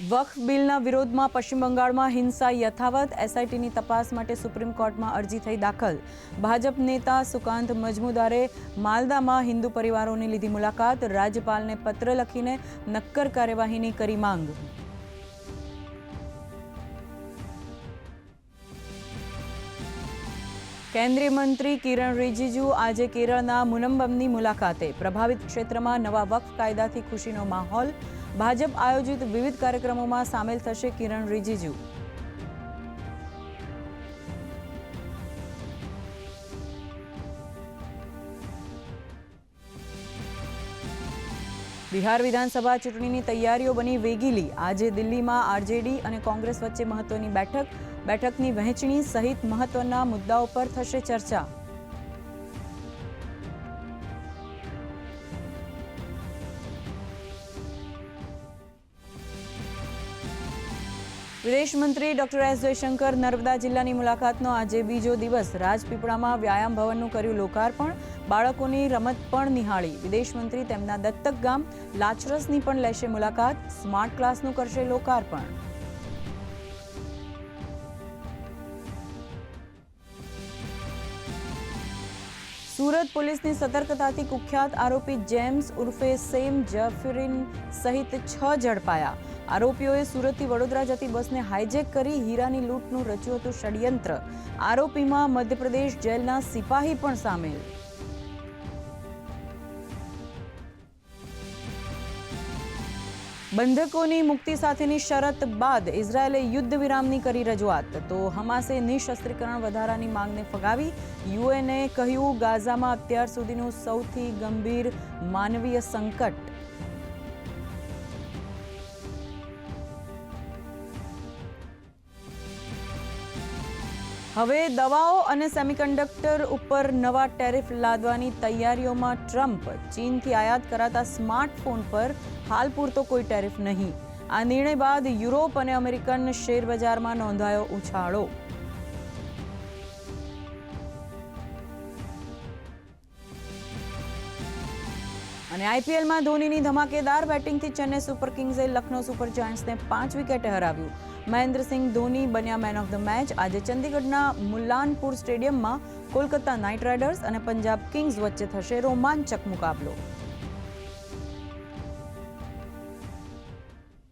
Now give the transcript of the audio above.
વક્ફ બિલના વિરોધમાં પશ્ચિમ બંગાળમાં હિંસા યથાવત. એસઆઈટીની તપાસ માટે સુપ્રીમ કોર્ટમાં અરજી થઈ દાખલ. ભાજપ નેતા સુકાંત મજમુદારે માલદામાં હિન્દુ પરિવારોની લીધી મુલાકાત. રાજ્યપાલને પત્ર લખીને નક્કર કાર્યવાહીની કરી માંગ. કેન્દ્રીય મંત્રી કિરણ રિજિજુ આજે કેરળના મુનમ્બમની મુલાકાતે. પ્રભાવિત ક્ષેત્રમાં નવા વક્ફ કાયદાથી ખુશીનો માહોલ. ભાજપ આયોજિત વિવિધ કાર્યક્રમોમાં સામેલ થશે કિરણ રિજિજુ. બિહાર વિધાનસભા ચૂંટણીની તૈયારીઓ બની વેગીલી. આજે દિલ્હીમાં આરજેડી અને કોંગ્રેસ વચ્ચે મહત્વની બેઠકની વહેંચણી સહિત મહત્વના મુદ્દાઓ પર થશે ચર્ચા. વિદેશ મંત્રી ડોક્ટર એસ જયશંકર નર્મદા જિલ્લાની મુલાકાતનો આજે બીજો દિવસ. રાજપીપળામાં વ્યાયામ ભવનનું કર્યું લોકાર્પણ. બાળકોની રમત પણ નિહાળી. વિદેશ મંત્રી તેમના દત્તક ગામ લાચરસની પણ લેશે મુલાકાત. સ્માર્ટ ક્લાસનું કરશે લોકાર્પણ. સુરત પોલીસની સતર્કતાથી કુખ્યાત આરોપી જેમ્સ ઉર્ફે સેમ જફરીન સહિત 6 ઝડપાયા. આરોપીઓએ સુરતથી વડોદરા જતી બસને હાઈજેક કરી હીરાની લૂંટનું રચ્યું હતું ષડયંત્ર. આરોપીમાં મધ્યપ્રદેશ જેલના સિપાહી પણ સામેલ. બંધકોની મુક્તિ સાથેની શરત બાદ ઇઝરાયેલે યુદ્ધ વિરામની કરી રજૂઆત. તો હમાસે નિઃશસ્ત્રીકરણ વધારાની માંગને ફગાવી. યુએનએ કહ્યું ગાઝામાં અત્યાર સુધીનું સૌથી ગંભીર માનવીય સંકટ. હવે દવાઓ અને સેમિકન્ડક્ટર ઉપર નવા ટેરિફ લાદવાની તૈયારીઓમાં ટ્રમ્પ. ચીનથી આયાત કરાતા સ્માર્ટફોન પર હાલ પૂરતો કોઈ ટેરિફ નહીં. આ નિર્ણય બાદ યુરોપ અને અમેરિકન શેરબજારમાં નોંધાયો ઉછાળો. અને આઈપીએલમાં ધોનીની ધમાકેદાર બેટિંગથી ચેન્નઈ સુપર કિંગ્સે લખનૌ સુપર જાયન્ટ્સને 5 વિકેટે હરાવ્યું. મહેન્દ્રસિંહ ધોની બન્યા મેન ઓફ ધ મેચ. આજે ચંદીગઢના મુલ્લાનપુર સ્ટેડિયમમાં કોલકાતા નાઇટ રાઇડર્સ અને પંજાબ કિંગ્સ વચ્ચે થશે રોમાંચક મુકાબલો.